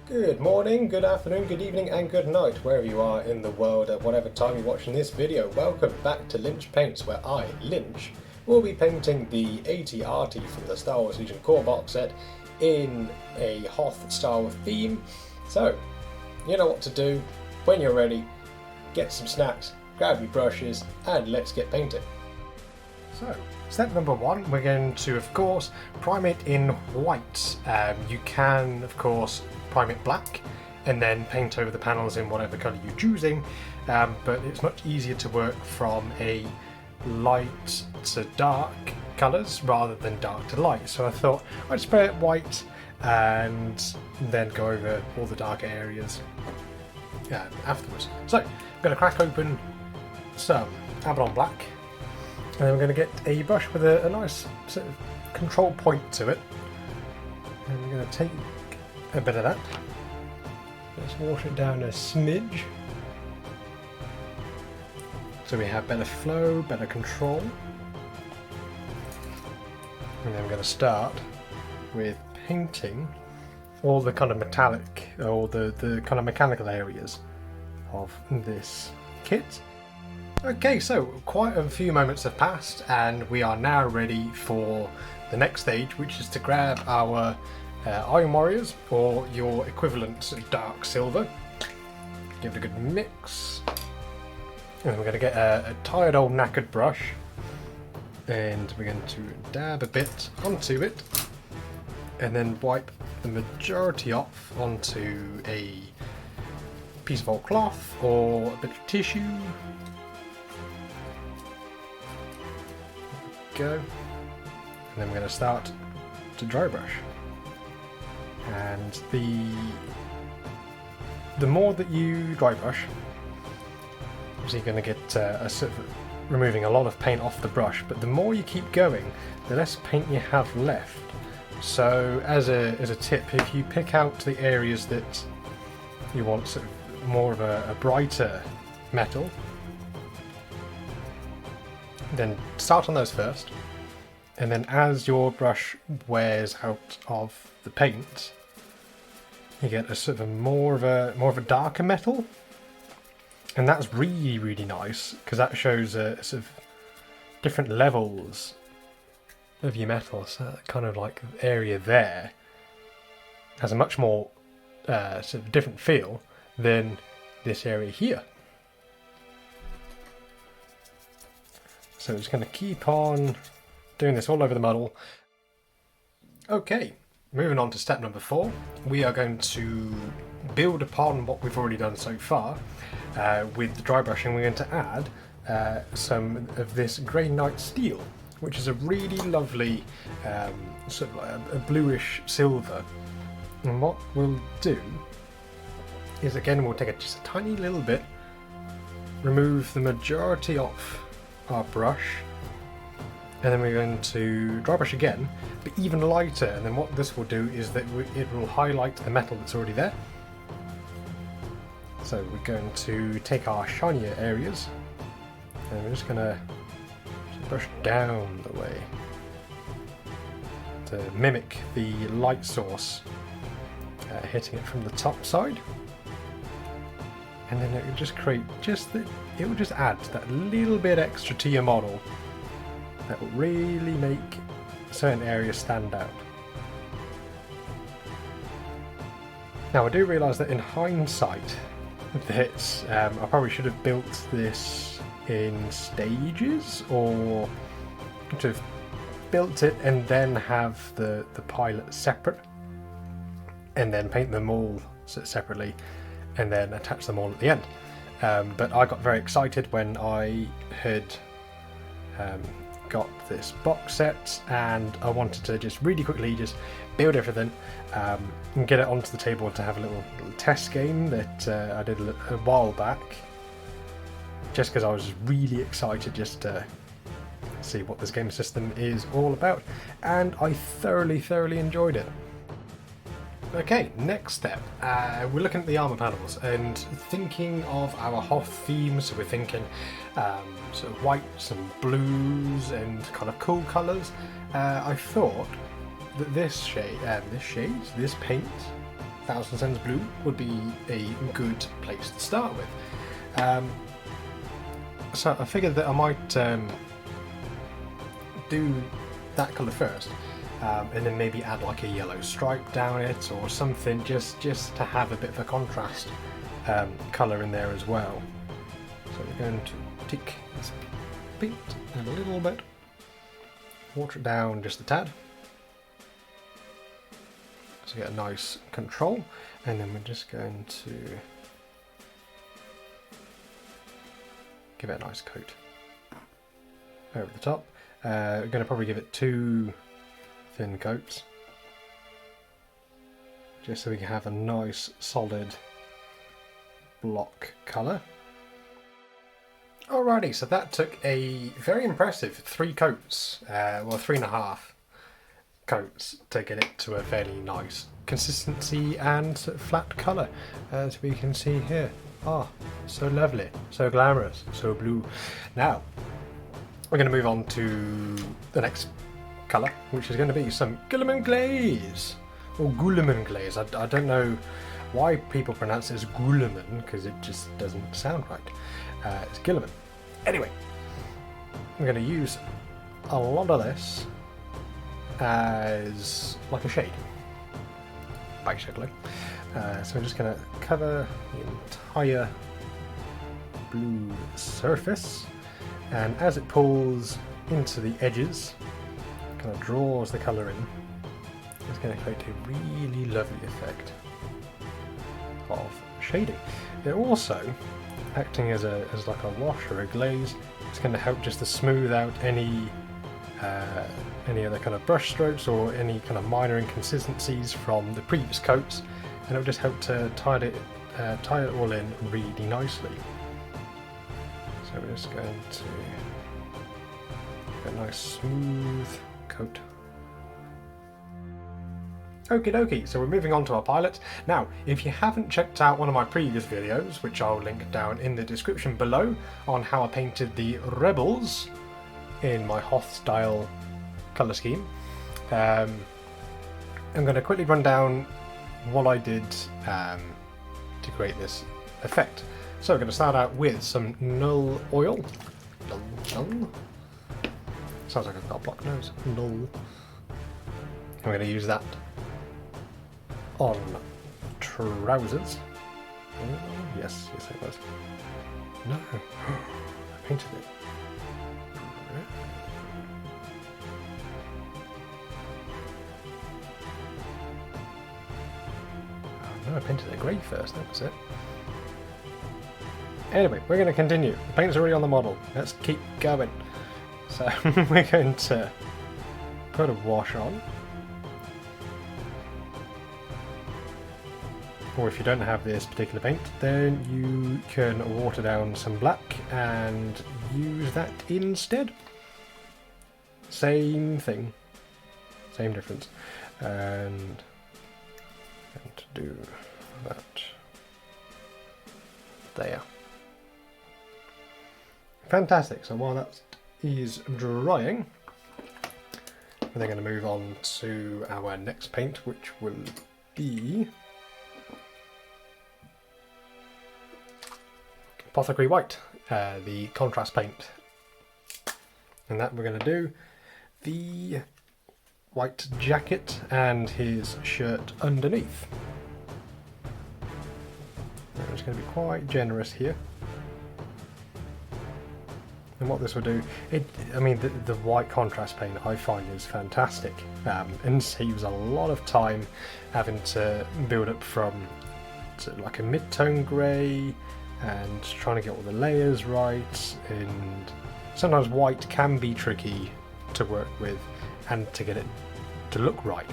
Good morning, good afternoon, good evening and good night, wherever you are in the world at whatever time you're watching this video. Welcome back to Lynch Paints, where I, Lynch, will be painting the AT-RT from the Star Wars Legion core box set in a Hoth style theme. So, you know what to do. When you're ready, get some snacks, grab your brushes and let's get painting. So, step number one, we're going to, of course, prime it in white. You can, of course, prime it black and then paint over the panels in whatever colour you're choosing, but it's much easier to work from a light to dark colours rather than dark to light. So I thought I'd spray it white and then go over all the darker areas afterwards. So I'm going to crack open some Abaddon Black. And then we're going to get a brush with a nice sort of control point to it. And we're going to take a bit of that. Let's wash it down a smidge. So we have better flow, better control. And then we're going to start with painting all the kind of metallic, or the kind of mechanical areas of this kit. Okay, so quite a few moments have passed and we are now ready for the next stage, which is to grab our Iron Warriors, or your equivalent dark silver. Give it a good mix. And we're going to get a tired old knackered brush and we're going to dab a bit onto it and then wipe the majority off onto a piece of old cloth or a bit of tissue. Go, and then we're going to start to dry brush, and the more that you dry brush, obviously you're going to get a sort of removing a lot of paint off the brush, but the more you keep going, the less paint you have left. So as a tip, if you pick out the areas that you want sort of more of a brighter metal, then start on those first, and then as your brush wears out of the paint, you get a sort of more of a darker metal, and that's really nice because that shows a sort of different levels of your metal. So that kind of like area there has a much more sort of different feel than this area here. So we're just going to keep on doing this all over the model. Okay, moving on to step number 4. We are going to build upon what we've already done so far with the dry brushing. We're going to add some of this Grey Knight Steel, which is a really lovely sort of a bluish silver. And what we'll do is, again, we'll take just a tiny little bit, remove the majority off our brush, and then we're going to dry brush again, but even lighter. And then what this will do is that it will highlight the metal that's already there. So we're going to take our shinier areas and we're just going to brush down the way to mimic the light source hitting it from the top side. And then it will just create it will just add that little bit extra to your model that will really make certain areas stand out. Now I do realise that in hindsight that I probably should have built this in stages, or to have built it and then have the pilot separate and then paint them all separately and then attach them all at the end. But I got very excited when I had got this box set, and I wanted to just really quickly just build everything and get it onto the table to have a little test game that I did a while back, just because I was really excited just to see what this game system is all about, and I thoroughly enjoyed it. Okay, next step, we're looking at the armour panels and thinking of our Hoth theme. So we're thinking sort of whites and blues and kind of cool colours. I thought that this paint Thousand Suns Blue would be a good place to start with. So I figured that I might do that colour first, and then maybe add like a yellow stripe down it or something, just to have a bit of a contrast colour in there as well. So we're going to take this paint and a little bit, water it down just a tad, to get a nice control, and then we're just going to give it a nice coat over the top. We're going to probably give it 2 thin coats, just so we can have a nice solid block colour. Alrighty, so that took a very impressive 3 coats, well 3.5 coats to get it to a fairly nice consistency and flat colour, as we can see here. Ah, so lovely, so glamorous, so blue. Now, we're going to move on to the next colour, which is going to be some Glaze, or Glaze. I don't know why people pronounce it as Guilliman, because it just doesn't sound right. It's Guilliman. Anyway, I'm going to use a lot of this as like a shade, basically. So I'm just going to cover the entire blue surface, and as it pulls into the edges, kind of draws the colour in, it's going to create a really lovely effect of shading. It also, acting as like a wash or a glaze, it's going to help just to smooth out any other kind of brush strokes or any kind of minor inconsistencies from the previous coats, and it'll just help to tie it all in really nicely. So we're just going to get a nice smooth coat. Okie dokie, so we're moving on to our pilot. Now, if you haven't checked out one of my previous videos, which I'll link down in the description below, on how I painted the Rebels in my Hoth style colour scheme, I'm going to quickly run down what I did to create this effect. So we're going to start out with some null oil. Null. Sounds like I've got a blocked nose. Null. I'm going to use that on trousers. Oh, yes, it was. No, I painted it. Oh no, I painted it grey first, that was it. Anyway, we're going to continue. The paint's already on the model. Let's keep going. So we're going to put a wash on. Or if you don't have this particular paint, then you can water down some black and use that instead. Same thing, same difference. And to do that there. Fantastic. So while that is drying, we're then going to move on to our next paint, which will be Apothecary White, the contrast paint. And that we're going to do the white jacket and his shirt underneath. I'm just going to be quite generous here. And what this will do, I mean, the white contrast paint I find is fantastic, and saves a lot of time having to build up from like a mid-tone grey and trying to get all the layers right, and sometimes white can be tricky to work with and to get it to look right.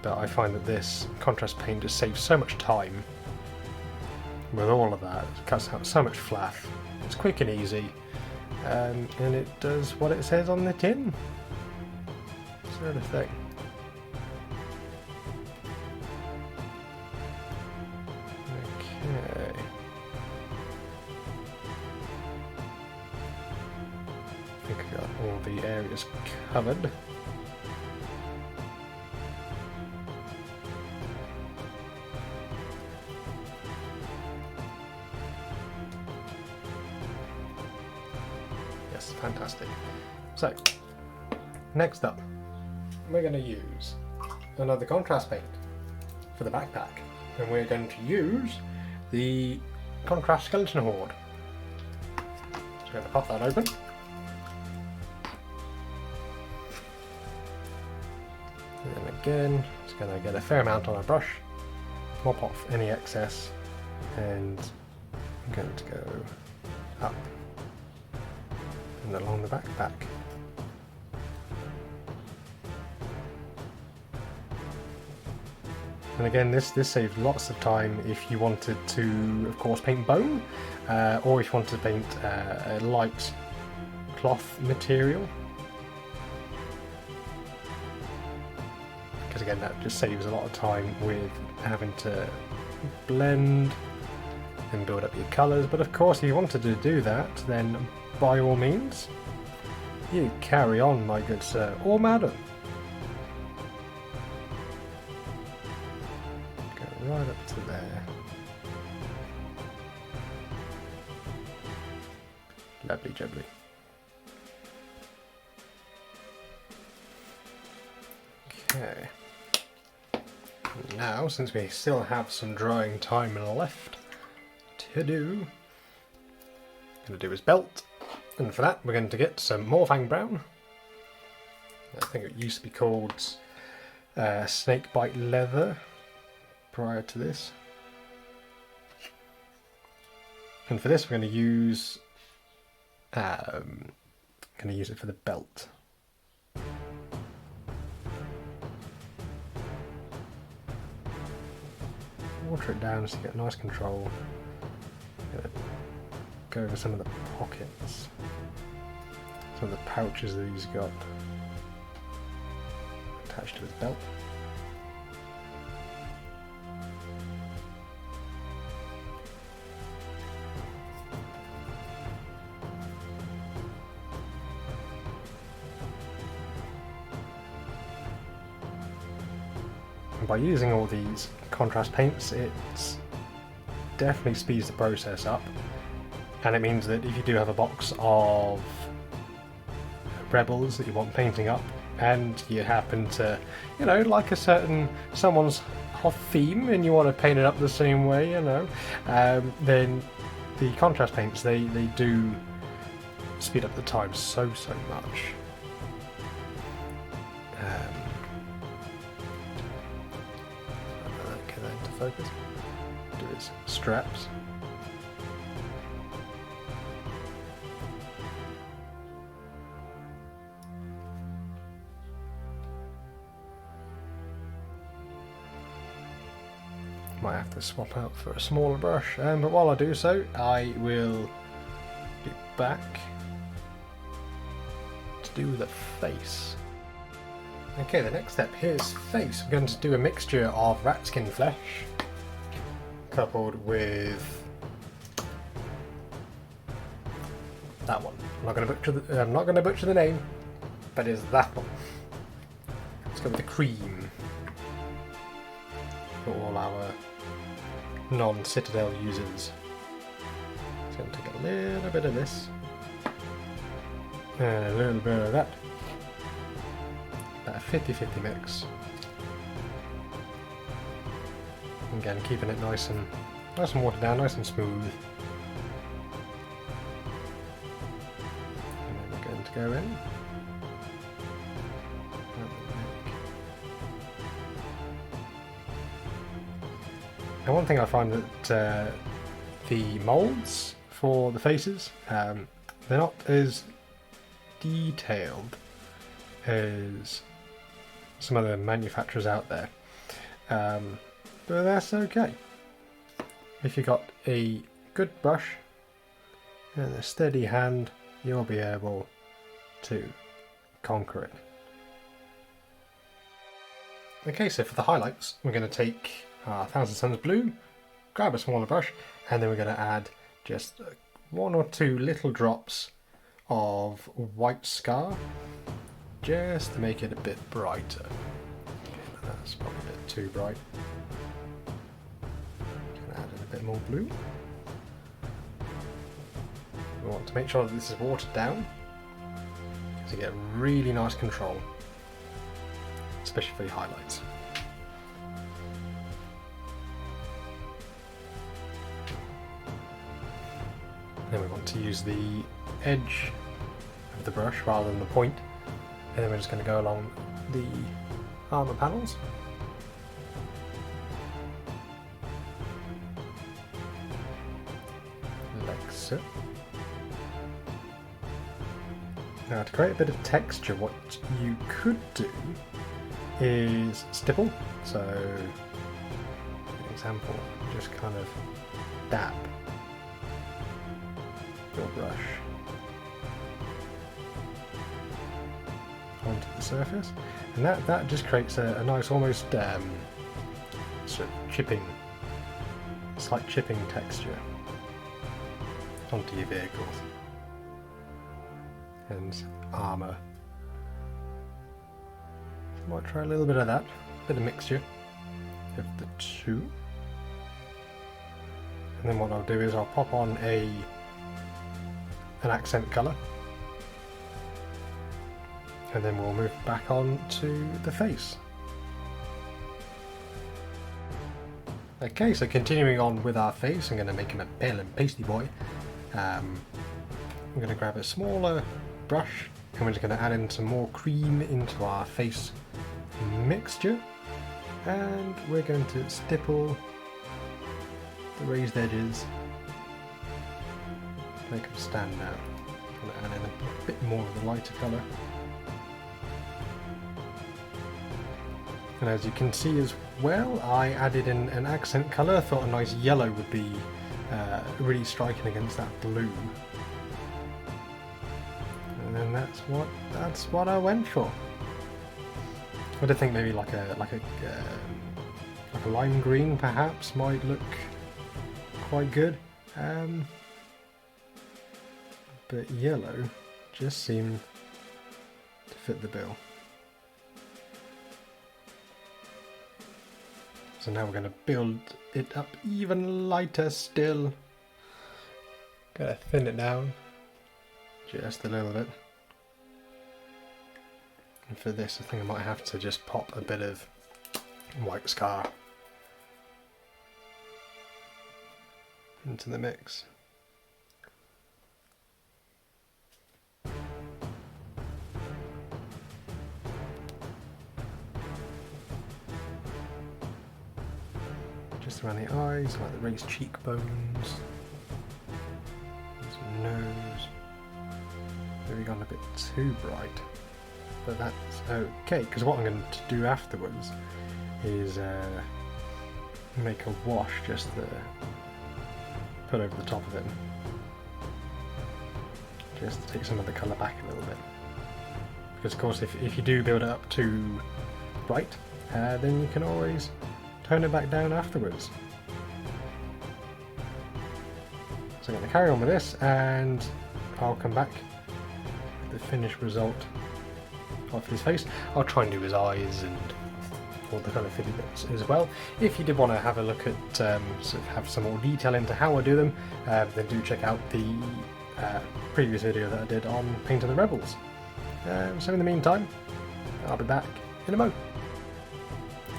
But I find that this contrast paint just saves so much time with all of that. It cuts out so much fluff. It's quick and easy, and it does what it says on the tin, sort of thing. Okay. I think I got all the areas covered. Yes, fantastic. So, next up, we're going to use another contrast paint for the backpack. And we're going to use the contrast skeleton horde. So I'm going to pop that open. And then again, just going to get a fair amount on a brush, mop off any excess, and I'm going to go up and along the backpack. And again, this saves lots of time if you wanted to, of course, paint bone, or if you wanted to paint a light cloth material. Because again, that just saves a lot of time with having to blend and build up your colours. But of course, if you wanted to do that, then by all means, you carry on, my good sir or madam. Right up to there. Lovely jubbly. Okay. Now, since we still have some drying time left to do, I'm going to do his belt. And for that, we're going to get some more Fang Brown. I think it used to be called Snakebite Leather prior to this. And for this we're going to use it for the belt. Water it down so you get nice control. Go over some of the pockets, some of the pouches that he's got attached to his belt. By using all these contrast paints, it definitely speeds the process up, and it means that if you do have a box of rebels that you want painting up, and you happen to, you know, like someone's hot theme, and you want to paint it up the same way, you know, then the contrast paints they do speed up the time so much. Focus. Do his straps. Might have to swap out for a smaller brush, but while I do so, I will be back to do the face. Okay, the next step here is face. We're going to do a mixture of rat skin flesh coupled with that one. I'm not going to butcher the name, but it's that one. Let's go with the cream for all our non-Citadel users. It's going to take a little bit of this and a little bit of that. About a 50-50 mix. Again, keeping it nice and watered down, nice and smooth. And then we're going to go in. And one thing I find that the moulds for the faces, they're not as detailed as some other manufacturers out there, but that's okay. If you've got a good brush and a steady hand, you'll be able to conquer it. Okay, so for the highlights, we're going to take our Thousand Suns blue, grab a smaller brush, and then we're going to add just one or two little drops of white scar, just to make it a bit brighter. Okay, that's probably a bit too bright. Just add in a bit more blue. We want to make sure that this is watered down, to get really nice control, especially for your highlights. Then we want to use the edge of the brush rather than the point, and then we're just going to go along the armour panels. Like so. Now to create a bit of texture, what you could do is stipple. So, for example, just kind of dab your brush onto the surface, and that just creates a nice, almost sort of chipping, slight chipping texture onto your vehicles and armour. Might try a little bit of that, bit of mixture of the two, and then what I'll do is I'll pop on an accent colour, and then we'll move back on to the face. Okay, so continuing on with our face, I'm going to make him a pale and pasty boy. I'm going to grab a smaller brush, and we're just going to add in some more cream into our face mixture, and we're going to stipple the raised edges, make them stand out, and add in a bit more of the lighter colour. And as you can see as well, I added in an accent colour. I thought a nice yellow would be really striking against that blue, and then that's what I went for. I did think maybe like a lime green perhaps might look quite good. But yellow just seemed to fit the bill. So now we're going to build it up even lighter still. Gotta thin it down just a little bit. And for this I think I might have to just pop a bit of white scar into the mix. Just around the eyes, like the raised cheekbones, some nose. Maybe gone a bit too bright, but that's okay, because what I'm going to do afterwards is make a wash just to put over the top of it, just to take some of the colour back a little bit. Because of course if you do build it up too bright, then you can always tone it back down afterwards. So I'm going to carry on with this, and I'll come back with the finished result of his face. I'll try and do his eyes and all the kind of fitty bits as well. If you did want to have a look at sort of have some more detail into how I do them, then do check out the previous video that I did on painting the rebels. So in the meantime, I'll be back in a moment.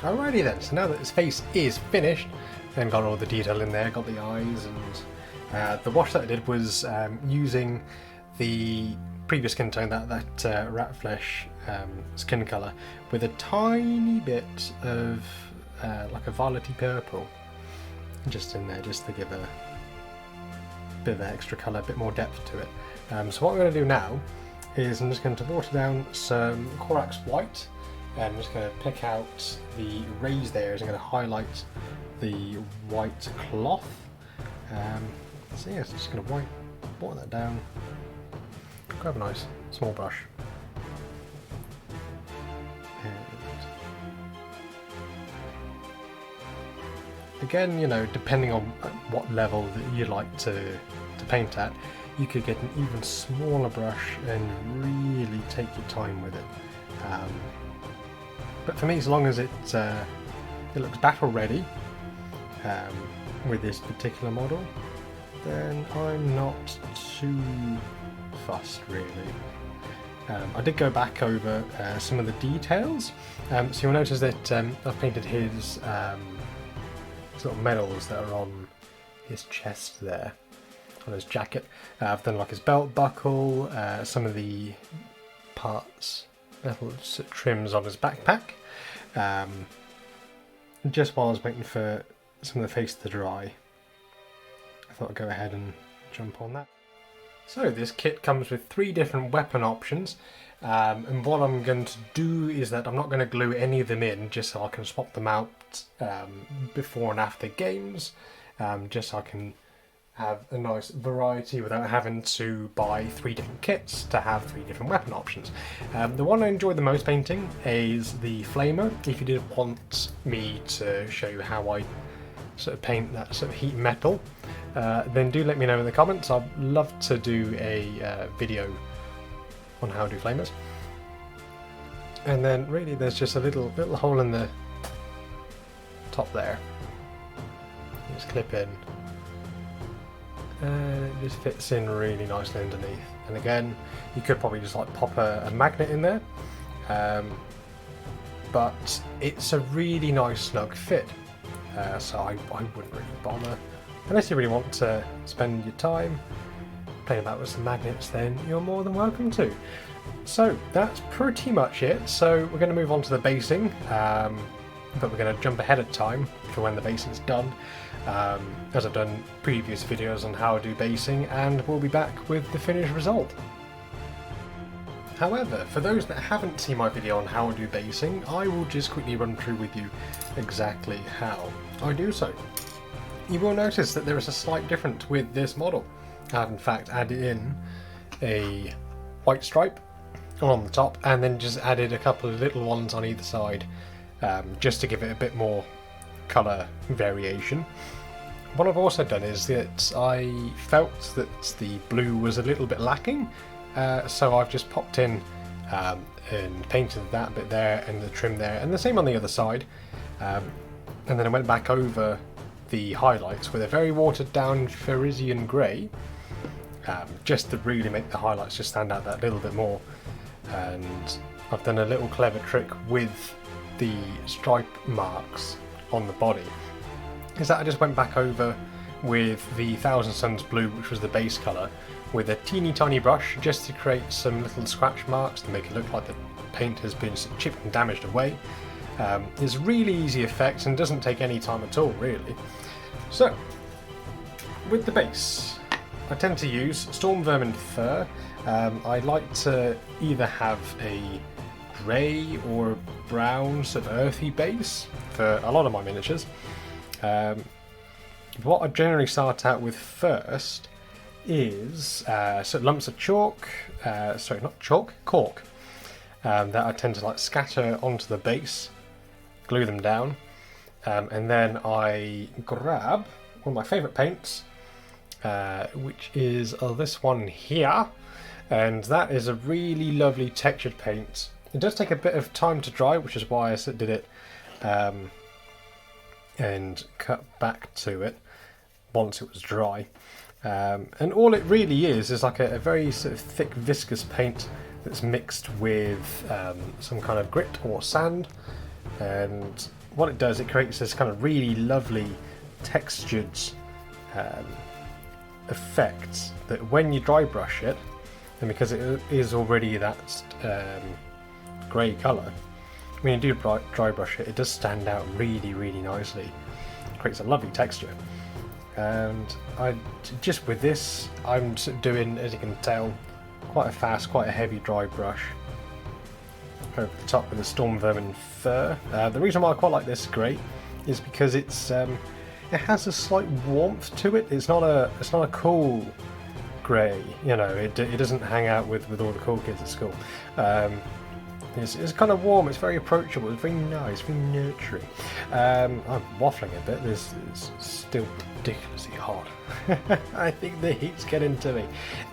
Alrighty then, so now that his face is finished and got all the detail in there, got the eyes, and the wash that I did was using the previous skin tone, that rat flesh skin colour, with a tiny bit of like a violety purple just in there, just to give a bit of extra colour, a bit more depth to it. So what I'm going to do now is I'm just going to water down some Corax White. I'm just going to pick out the raised areas. I'm going to highlight the white cloth. So yeah, so just going to water that down. Grab a nice small brush. And again, you know, depending on what level that you like to paint at, you could get an even smaller brush and really take your time with it. But for me, as long as it looks battle ready with this particular model, then I'm not too fussed really. I did go back over some of the details, so you'll notice that I've painted his sort of medals that are on his chest there, on his jacket. I've done like his belt buckle, some of the parts, little trims on his backpack. Just while I was waiting for some of the face to dry, I thought I'd go ahead and jump on that. So this kit comes with 3 different weapon options, and what I'm going to do is that I'm not going to glue any of them in, just so I can swap them out before and after games, just so I can have a nice variety without having to buy 3 different kits to have 3 different weapon options. The one I enjoy the most painting is the flamer. If you did want me to show you how I sort of paint that sort of heat metal, then do let me know in the comments. I'd love to do a video on how to do flamers. And then really there's just a little hole in the top there. Just clip in, and it just fits in really nicely underneath. And again, you could probably just like pop a magnet in there, but it's a really nice snug fit. So I wouldn't really bother. Unless you really want to spend your time playing about with some magnets, then you're more than welcome to. So that's pretty much it. So we're going to move on to the basing, but we're going to jump ahead of time for when the basing's done, as I've done previous videos on how to do basing, and we'll be back with the finished result. However, for those that haven't seen my video on how to do basing, I will just quickly run through with you exactly how I do so. You will notice that there is a slight difference with this model. I've in fact added in a white stripe on the top, and then just added a couple of little ones on either side, just to give it a bit more colour variation. What I've also done is that I felt that the blue was a little bit lacking, so I've just popped in and painted that bit there and the trim there, and the same on the other side, and then I went back over the highlights with a very watered down Ferrisian grey, just to really make the highlights just stand out that little bit more. And I've done a little clever trick with the stripe marks on the body, is that I just went back over with the Thousand Suns blue, which was the base colour, with a teeny tiny brush just to create some little scratch marks to make it look like the paint has been chipped and damaged away. It's a really easy effect and doesn't take any time at all, really. So, with the base, I tend to use Storm Vermin Fur. I like to either have a grey or brown sort of earthy base for a lot of my miniatures. What I generally start out with first is sort of lumps of chalk, sorry, not chalk, cork, that I tend to like scatter onto the base, glue them down, and then I grab one of my favourite paints, which is this one here, and that is a really lovely textured paint. It does take a bit of time to dry, which is why I did it and cut back to it once it was dry. And all it really is like a very sort of thick viscous paint that's mixed with some kind of grit or sand, and what it does, it creates this kind of really lovely textured effect that when you dry brush it, and because it is already that grey colour, when you do dry brush it, it does stand out really, really nicely. It creates a lovely texture. And just with this, I'm doing, as you can tell, quite a fast, quite a heavy dry brush over the top with the Storm Vermin Fur. The reason why I quite like this grey is because it has a slight warmth to it. It's not a cool grey, you know. It doesn't hang out with all the cool kids at school. It's kind of warm, it's very approachable, it's very nice, very nurturing. I'm waffling a bit, it's still ridiculously hot. I think the heat's getting to me.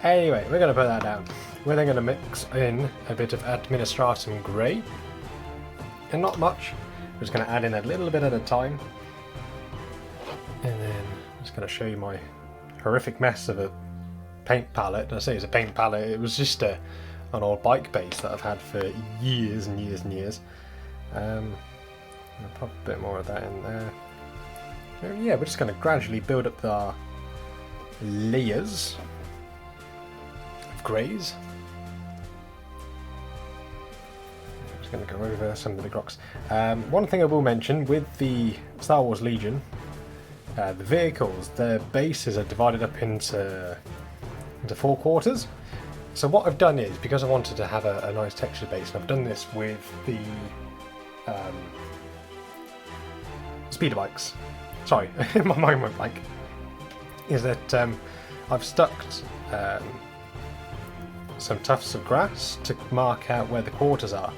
Anyway, we're going to put that down. We're then going to mix in a bit of Administratum Grey, and not much. We're just going to add in a little bit at a time. And then I'm just going to show you my horrific mess of a paint palette. I say it's a paint palette, it was just a an old bike base that I've had for years and years and years. I'll pop a bit more of that in there. Yeah, we're just going to gradually build up our layers of greys. I'm just going to go over some of the big rocks. One thing I will mention with the Star Wars Legion, the vehicles, their bases are divided up into 4 quarters. So what I've done is, because I wanted to have a nice textured base, and I've done this with the speeder bikes. Sorry, my mind went blank. Is that I've stuck some tufts of grass to mark out where the quarters are.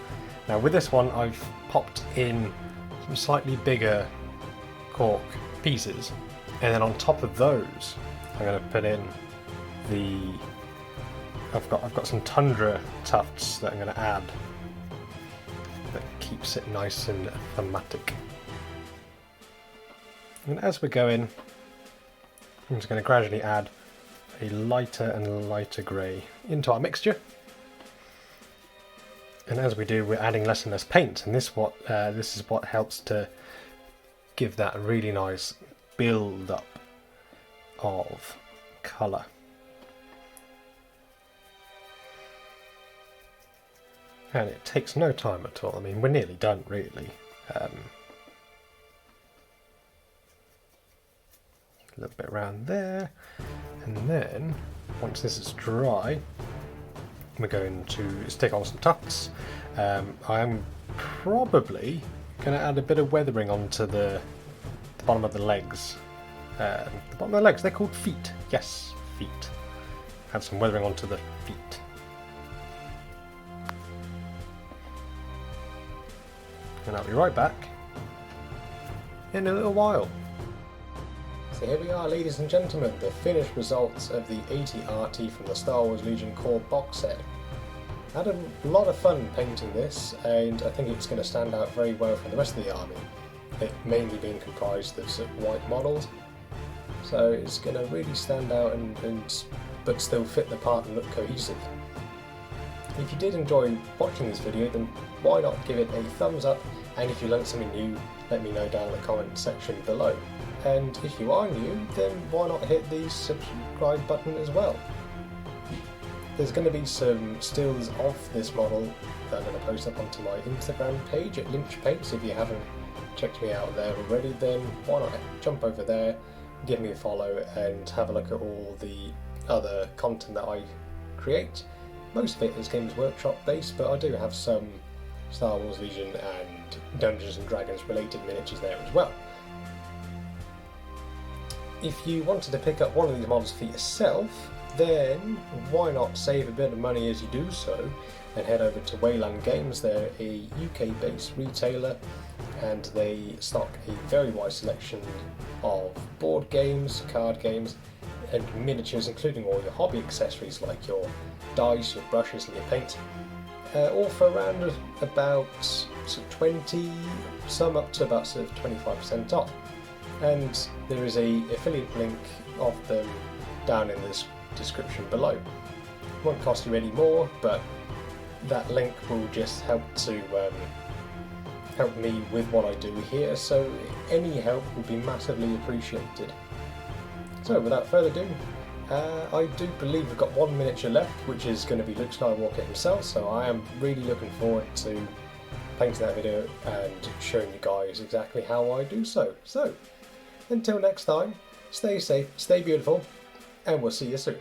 Now with this one, I've popped in some slightly bigger cork pieces, and then on top of those, I'm going to put in the. I've got some tundra tufts that I'm going to add. That keeps it nice and thematic. And as we're going, I'm just going to gradually add a lighter and lighter grey into our mixture. And as we do, we're adding less and less paint, and this is what helps to give that really nice build up of colour. And it takes no time at all. I mean, we're nearly done, really. A little bit around there, and then once this is dry, we're going to stick on some tufts. I'm probably going to add a bit of weathering onto the bottom of the legs. The bottom of the legs, they're called feet. Yes, feet. Add some weathering onto the feet. And I'll be right back in a little while. So here we are, ladies and gentlemen, the finished results of the AT-RT from the Star Wars Legion Core box set. I had a lot of fun painting this, and I think it's going to stand out very well from the rest of the army, it mainly being comprised of white models. So it's going to really stand out but still fit the part and look cohesive. If you did enjoy watching this video, then why not give it a thumbs up, and if you learned something new, let me know down in the comment section below. And if you are new, then why not hit the subscribe button as well. There's going to be some stills of this model that I'm going to post up onto my Instagram page at Lynch Paints. If you haven't checked me out there already, then why not jump over there, give me a follow, and have a look at all the other content that I create. Most of it is Games Workshop based, but I do have some Star Wars Legion and Dungeons and Dragons related miniatures there as well. If you wanted to pick up one of these models for yourself, then why not save a bit of money as you do so and head over to Wayland Games. They're a UK based retailer and they stock a very wide selection of board games, card games and miniatures, including all your hobby accessories like your dice, your brushes and your paint, all for around about 20, some up to about 25% off. And there is a affiliate link of them down in this description below. It won't cost you any more, but that link will just help to help me with what I do here, so any help would be massively appreciated. So without further ado, I do believe we've got one miniature left, which is going to be Luke Skywalker himself, so I am really looking forward to painting that video and showing you guys exactly how I do so. So, until next time, stay safe, stay beautiful, and we'll see you soon.